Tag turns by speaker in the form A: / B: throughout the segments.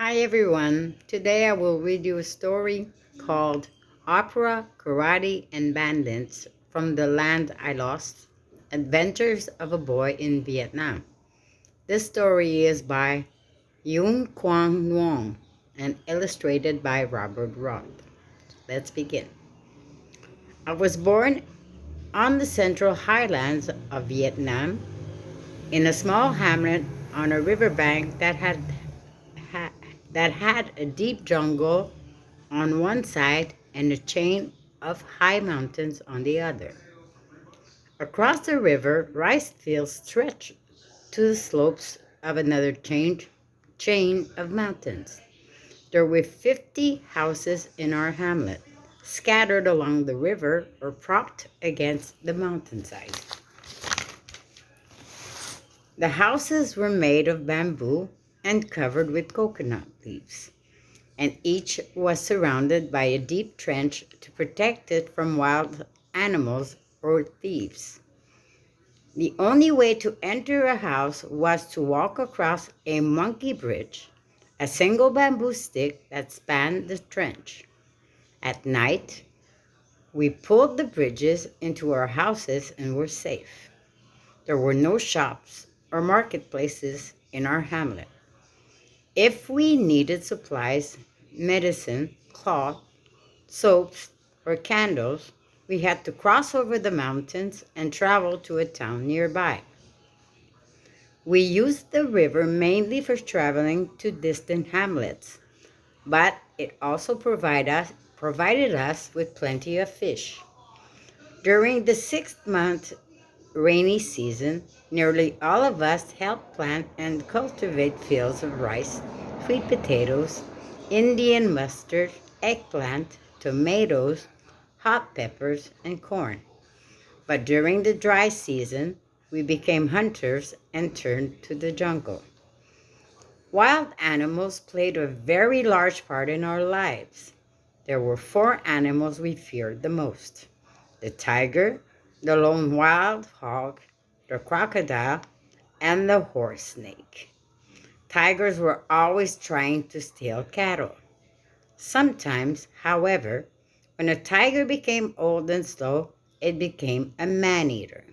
A: Hi everyone. Today I will read you a story called Opera, Karate, and Bandits from the Land I Lost, Adventures of a Boy in Vietnam. This story is by Yun Quang Nguyen and illustrated by Robert Roth. Let's begin. I was born on the central highlands of Vietnam in a small hamlet on a riverbank ha- that had a deep jungle on one side and a chain of high mountains on the other. Across the river, rice fields stretched to the slopes of another chain of mountains. There were 50 houses in our hamlet, scattered along the river or propped against the mountainside. The houses were made of bamboo and covered with coconut leaves, and each was surrounded by a deep trench to protect it from wild animals or thieves. The only way to enter a house was to walk across a monkey bridge, a single bamboo stick that spanned the trench. At night, we pulled the bridges into our houses and were safe. There were no shops or marketplaces in our hamlet. If we needed supplies, medicine, cloth, soaps, or candles, we had to cross over the mountains and travel to a town nearby. We used the river mainly for traveling to distant hamlets, but it also provided us with plenty of fish. During the 6 month rainy season, nearly all of us helped plant and cultivate fields of rice, sweet potatoes, Indian mustard, eggplant, tomatoes, hot peppers, and corn. But during the dry season, we became hunters and turned to the jungle. Wild animals played a very large part in our lives. There were four animals we feared the most: the tiger, the lone wild hog, the crocodile, and the horse snake. Tigers were always trying to steal cattle. Sometimes, however, when a tiger became old and slow, it became a man-eater.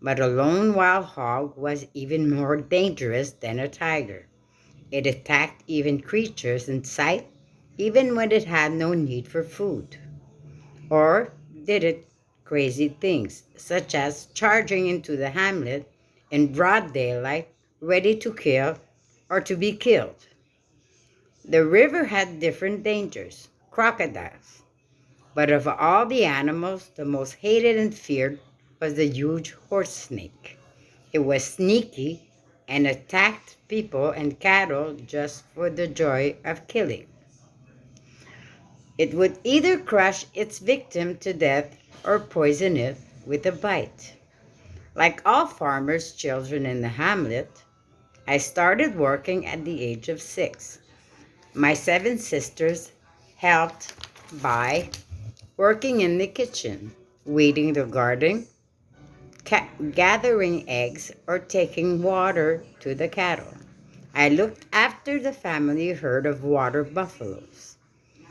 A: But a lone wild hog was even more dangerous than a tiger. It attacked even creatures in sight, even when it had no need for food. Or did it crazy things, such as charging into the hamlet in broad daylight, ready to kill or to be killed. The river had different dangers, crocodiles. But of all the animals, the most hated and feared was the huge horse snake. It was sneaky and attacked people and cattle just for the joy of killing. It would either crush its victim to death or poison it with a bite. Like all farmers' children in the hamlet, I started working at the age of 6. My 7 sisters helped by working in the kitchen, weeding the garden, gathering eggs, or taking water to the cattle. I looked after the family herd of water buffaloes.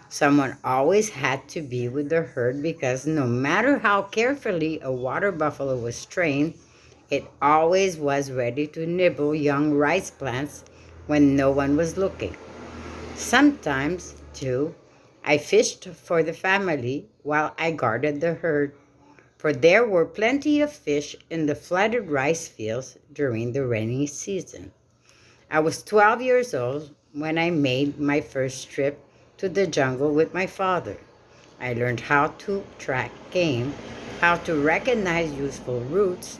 A: Someone always had to be with the herd because no matter how carefully a water buffalo was trained, it always was ready to nibble young rice plants when no one was looking. Sometimes, too, I fished for the family while I guarded the herd, for there were plenty of fish in the flooded rice fields during the rainy season. I was 12 years old when I made my first trip to the jungle with my father. I learned how to track game, how to recognize useful roots,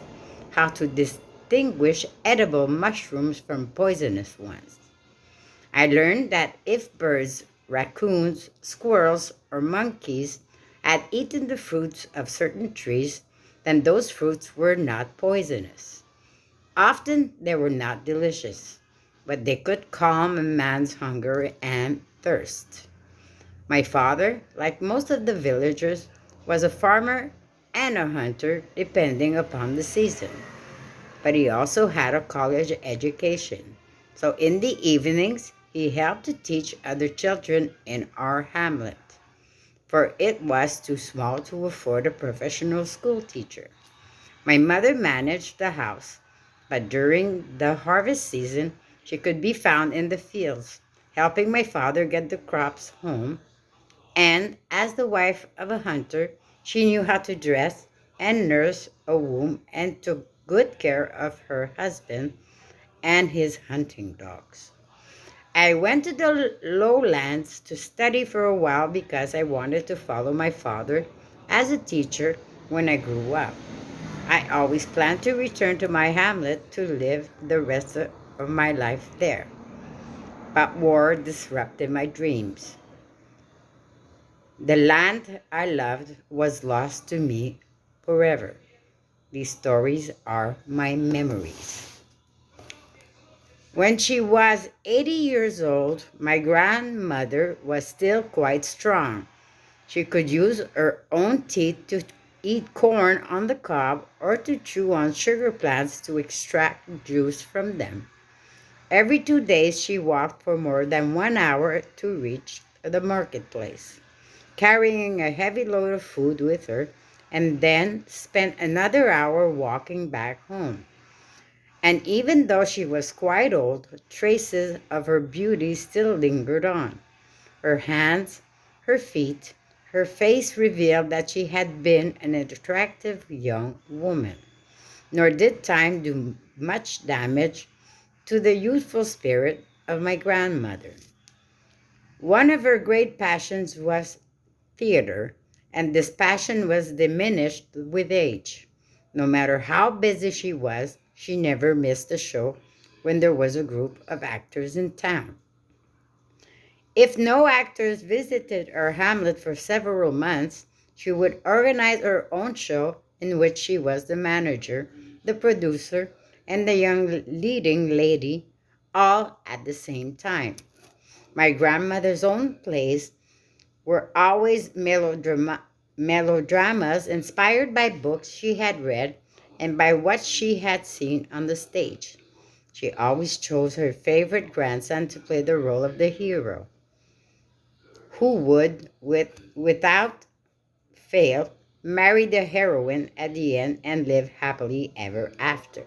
A: how to distinguish edible mushrooms from poisonous ones. I learned that if birds, raccoons, squirrels, or monkeys had eaten the fruits of certain trees, then those fruits were not poisonous. Often they were not delicious, but they could calm a man's hunger and thirst. My father, like most of the villagers, was a farmer and a hunter depending upon the season. But he also had a college education. So in the evenings, he helped to teach other children in our hamlet, for it was too small to afford a professional school teacher. My mother managed the house, but during the harvest season, she could be found in the fields, helping my father get the crops home. And as the wife of a hunter, she knew how to dress and nurse a womb and took good care of her husband and his hunting dogs. I went to the lowlands to study for a while because I wanted to follow my father as a teacher when I grew up. I always planned to return to my hamlet to live the rest of my life there. But war disrupted my dreams. The land I loved was lost to me forever. These stories are my memories. When she was 80 years old, my grandmother was still quite strong. She could use her own teeth to eat corn on the cob or to chew on sugar plants to extract juice from them. Every 2 days, she walked for more than 1 hour to reach the marketplace, carrying a heavy load of food with her, and then spent another hour walking back home. And even though she was quite old, traces of her beauty still lingered on. Her hands, her feet, her face revealed that she had been an attractive young woman. Nor did time do much damage to the youthful spirit of my grandmother. One of her great passions was theater, and this passion was diminished with age. No matter how busy she was, she never missed a show when there was a group of actors in town. If no actors visited our hamlet for several months, she would organize her own show in which she was the manager, the producer, and the young leading lady, all at the same time. My grandmother's own plays were always melodramas inspired by books she had read and by what she had seen on the stage. She always chose her favorite grandson to play the role of the hero, who would, without fail, marry the heroine at the end and live happily ever after.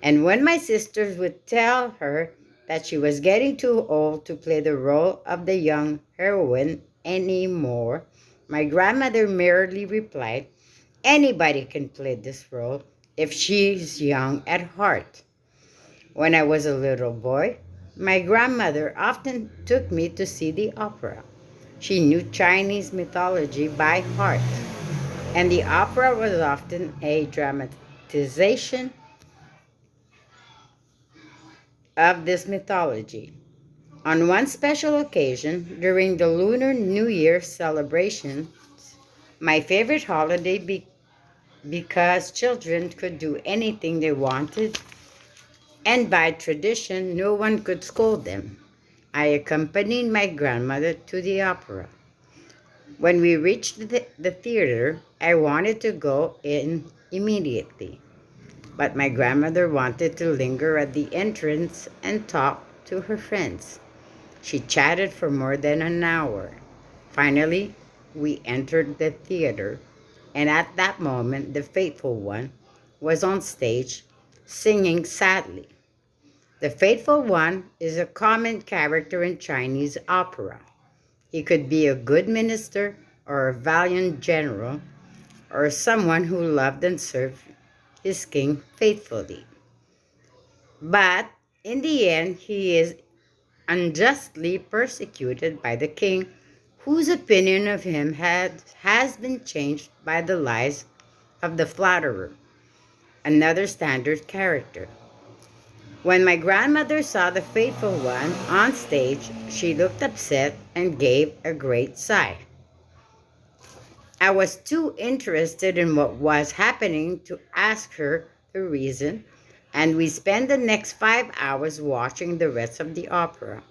A: And when my sisters would tell her that she was getting too old to play the role of the young heroine anymore, my grandmother merely replied, "Anybody can play this role if she's young at heart." When I was a little boy, my grandmother often took me to see the opera. She knew Chinese mythology by heart, and the opera was often a dramatization of this mythology. On one special occasion, during the Lunar New Year celebration, my favorite holiday because children could do anything they wanted, and by tradition, no one could scold them, I accompanied my grandmother to the opera. When we reached the theater, I wanted to go in immediately, but my grandmother wanted to linger at the entrance and talk to her friends. She chatted for more than an hour. Finally, we entered the theater, and at that moment, the faithful one was on stage singing sadly. The faithful one is a common character in Chinese opera. He could be a good minister or a valiant general or someone who loved and served his king faithfully. But in the end, he is unjustly persecuted by the king, whose opinion of him has been changed by the lies of the flatterer, another standard character. When my grandmother saw the faithful one on stage, she looked upset and gave a great sigh. I was too interested in what was happening to ask her the reason, and we spent the next 5 hours watching the rest of the opera.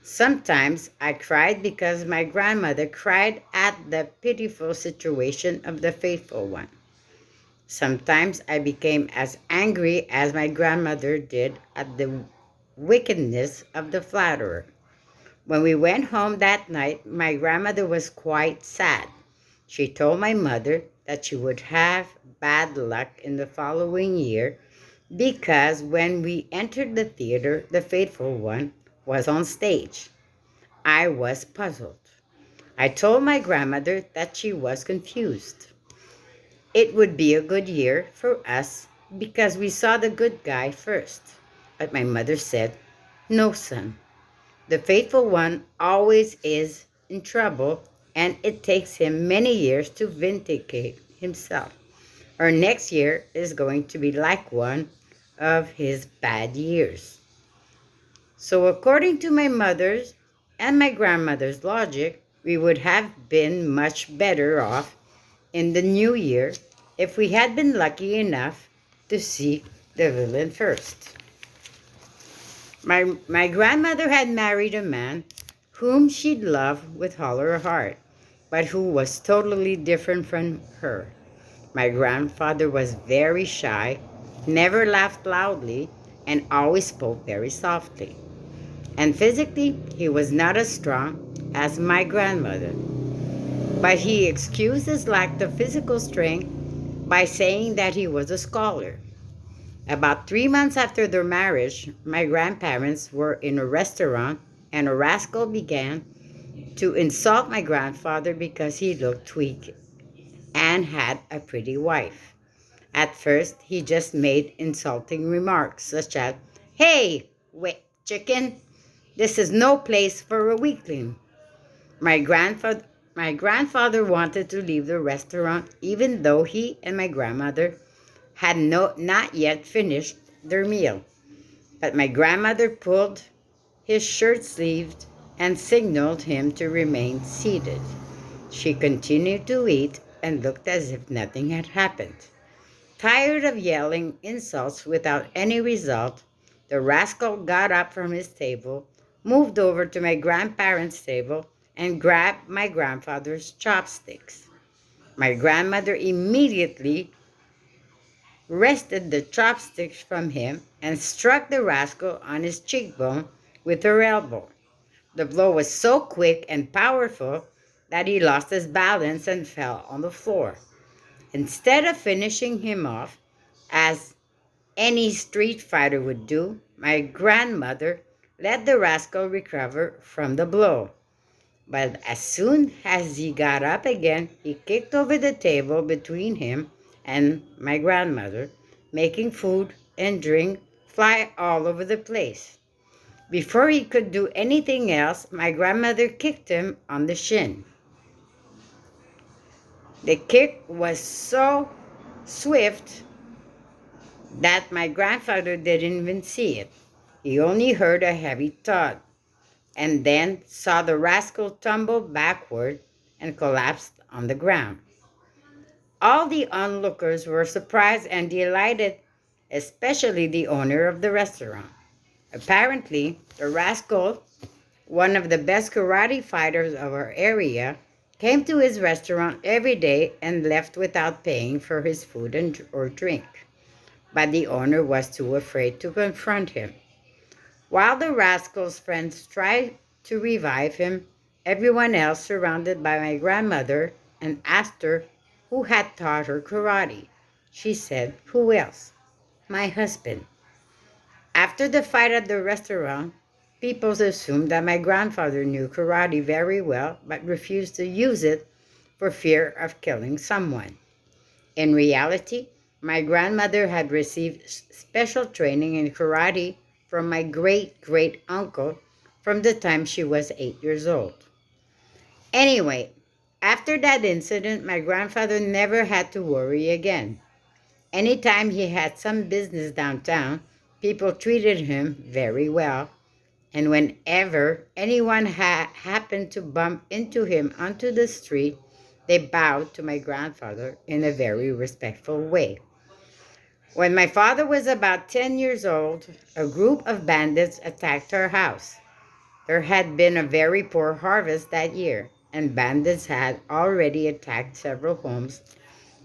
A: Sometimes I cried because my grandmother cried at the pitiful situation of the faithful one. Sometimes I became as angry as my grandmother did at the wickedness of the flatterer. When we went home that night, my grandmother was quite sad. She told my mother that she would have bad luck in the following year because when we entered the theater, the faithful one was on stage. I was puzzled. I told my grandmother that she was confused. It would be a good year for us because we saw the good guy first. But my mother said, "No, son. The faithful one always is in trouble, and it takes him many years to vindicate himself. Our next year is going to be like one of his bad years." So, according to my mother's and my grandmother's logic, we would have been much better off in the new year if we had been lucky enough to see the villain first. My grandmother had married a man whom she loved with all her heart, but who was totally different from her. My grandfather was very shy, never laughed loudly, and always spoke very softly. And physically, he was not as strong as my grandmother. But he excused his lack of physical strength by saying that he was a scholar. About 3 months after their marriage, my grandparents were in a restaurant and a rascal began to insult my grandfather because he looked weak and had a pretty wife. At first, he just made insulting remarks such as, "Hey, wet chicken, this is no place for a weakling." My grandfather my grandfather wanted to leave the restaurant even though he and my grandmother had not yet finished their meal. But my grandmother pulled his shirt sleeve and signaled him to remain seated. She continued to eat and looked as if nothing had happened. Tired of yelling insults without any result, the rascal got up from his table, moved over to my grandparents' table, and grabbed my grandfather's chopsticks. My grandmother immediately wrested the chopsticks from him and struck the rascal on his cheekbone with her elbow. The blow was so quick and powerful that he lost his balance and fell on the floor. Instead of finishing him off, as any street fighter would do, my grandmother let the rascal recover from the blow. But as soon as he got up again, he kicked over the table between him and my grandmother, making food and drink fly all over the place. Before he could do anything else, my grandmother kicked him on the shin. The kick was so swift that my grandfather didn't even see it. He only heard a heavy thud and then saw the rascal tumble backward and collapsed on the ground. All the onlookers were surprised and delighted, especially the owner of the restaurant. Apparently, the rascal, one of the best karate fighters of our area, came to his restaurant every day and left without paying for his food or drink. But the owner was too afraid to confront him. While the rascal's friends tried to revive him, everyone else surrounded by my grandmother and asked her who had taught her karate. She said, "Who else?" "My husband." After the fight at the restaurant, people assumed that my grandfather knew karate very well but refused to use it for fear of killing someone. In reality, my grandmother had received special training in karate from my great uncle from the time she was 8 years old. Anyway, after that incident, my grandfather never had to worry again. Anytime he had some business downtown, people treated him very well. And whenever anyone happened to bump into him onto the street, they bowed to my grandfather in a very respectful way. When my father was about 10 years old, a group of bandits attacked our house. There had been a very poor harvest that year, and bandits had already attacked several homes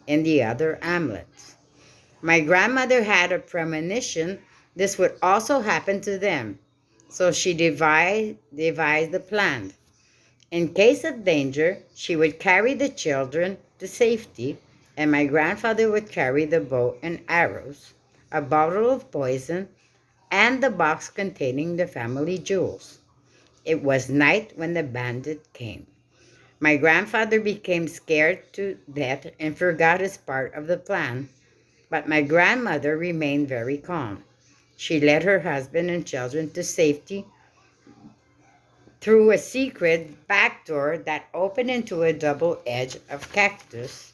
A: in the other hamlets. My grandmother had a premonition this would also happen to them, So she devised a plan. In case of danger, she would carry the children to safety, and my grandfather would carry the bow and arrows, a bottle of poison, and the box containing the family jewels. It was night when the bandit came. My grandfather became scared to death and forgot his part of the plan, but my grandmother remained very calm. She led her husband and children to safety through a secret back door that opened into a double edge of cactus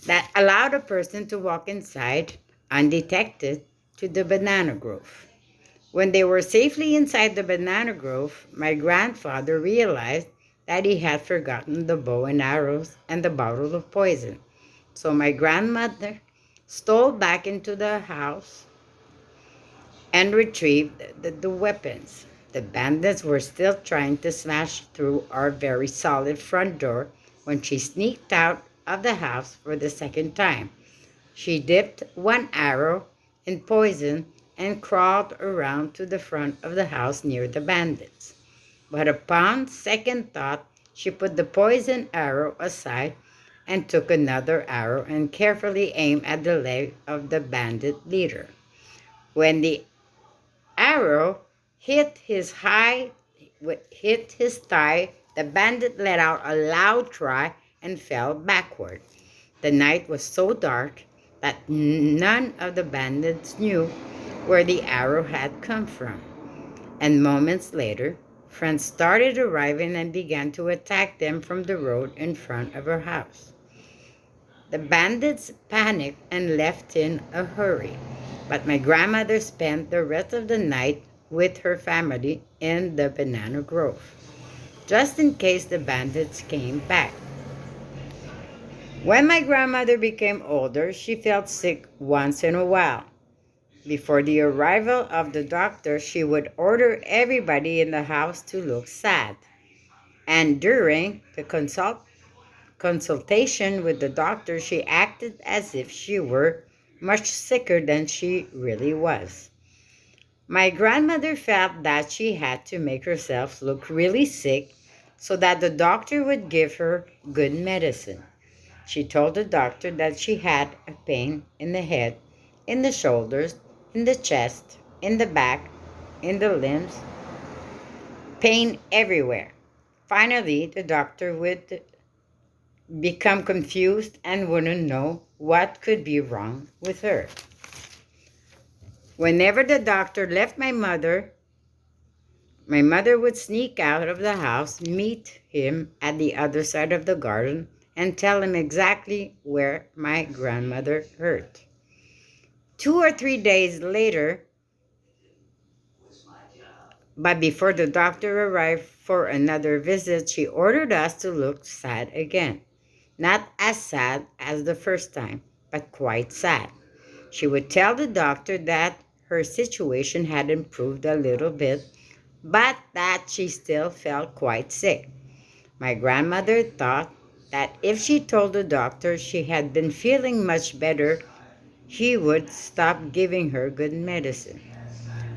A: that allowed a person to walk inside undetected to the banana grove. When they were safely inside the banana grove, my grandfather realized that he had forgotten the bow and arrows and the bottle of poison. So my grandmother stole back into the house and retrieved the weapons. The bandits were still trying to smash through our very solid front door when she sneaked out of the house for the second time. She dipped one arrow in poison and crawled around to the front of the house near the bandits. But upon second thought, she put the poison arrow aside and took another arrow and carefully aimed at the leg of the bandit leader. When the arrow hit his thigh, the bandit let out a loud cry and fell backward. The night was so dark that none of the bandits knew where the arrow had come from. And moments later, friends started arriving and began to attack them from the road in front of her house. The bandits panicked and left in a hurry, but my grandmother spent the rest of the night with her family in the banana grove, just in case the bandits came back. When my grandmother became older, she felt sick once in a while. Before the arrival of the doctor, she would order everybody in the house to look sad. And during the consultation with the doctor, she acted as if she were much sicker than she really was. My grandmother felt that she had to make herself look really sick so that the doctor would give her good medicine. She told the doctor that she had a pain in the head, in the shoulders, in the chest, in the back, in the limbs, pain everywhere. Finally, the doctor would become confused and wouldn't know what could be wrong with her. Whenever the doctor left my mother would sneak out of the house, meet him at the other side of the garden, and tell him exactly where my grandmother hurt. 2 or 3 days later, but before the doctor arrived for another visit, she ordered us to look sad again. Not as sad as the first time, but quite sad. She would tell the doctor that her situation had improved a little bit, but that she still felt quite sick. My grandmother thought that if she told the doctor she had been feeling much better, he would stop giving her good medicine.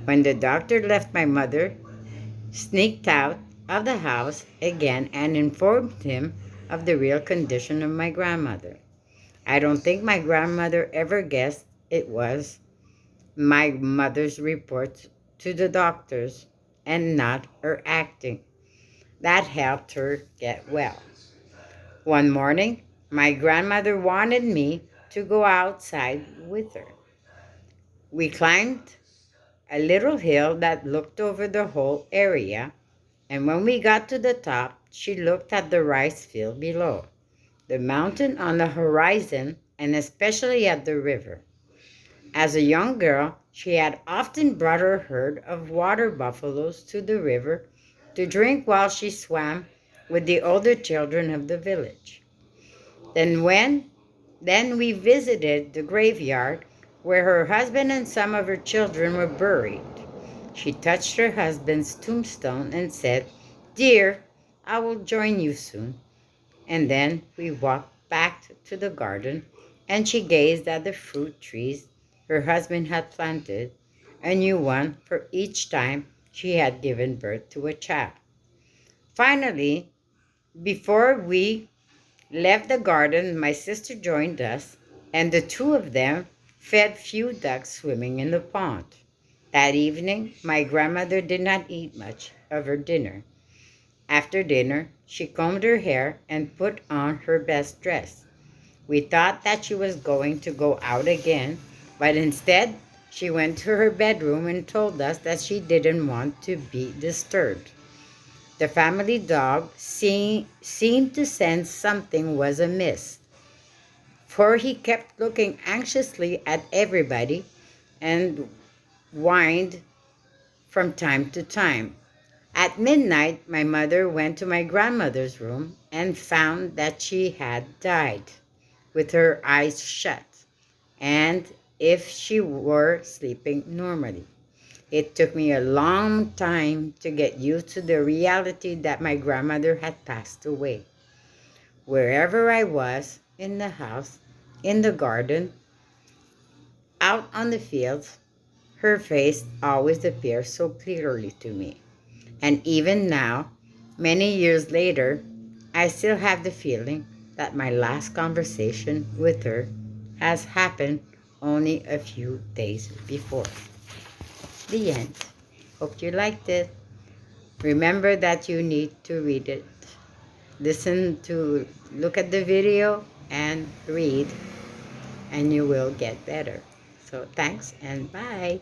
A: When the doctor left, my mother sneaked out of the house again and informed him of the real condition of my grandmother. I don't think my grandmother ever guessed it was my mother's report to the doctors and not her acting that helped her get well. One morning, my grandmother wanted me to go outside with her. We climbed a little hill that looked over the whole area, and when we got to the top, she looked at the rice field below, the mountain on the horizon, and especially at the river. As a young girl, she had often brought her herd of water buffaloes to the river to drink while she swam with the older children of the village. Then when then we visited the graveyard where her husband and some of her children were buried. She touched her husband's tombstone and said, "Dear, I will join you soon." And then we walked back to the garden, and she gazed at the fruit trees her husband had planted a new one for each time she had given birth to a child. Finally, before we left the garden, my sister joined us, and the two of them fed few ducks swimming in the pond. That evening, my grandmother did not eat much of her dinner. After dinner, she combed her hair and put on her best dress. We thought that she was going to go out again, but instead, she went to her bedroom and told us that she didn't want to be disturbed. The family dog seemed to sense something was amiss, for he kept looking anxiously at everybody and whined from time to time. At midnight, my mother went to my grandmother's room and found that she had died with her eyes shut, and if she were sleeping normally. It took me a long time to get used to the reality that my grandmother had passed away. Wherever I was, in the house, in the garden, out on the fields, her face always appeared so clearly to me. And even now, many years later, I still have the feeling that my last conversation with her has happened only a few days before. The end. Hope you liked it. Remember that you need to read it. Look at the video and read, and you will get better. So thanks and bye.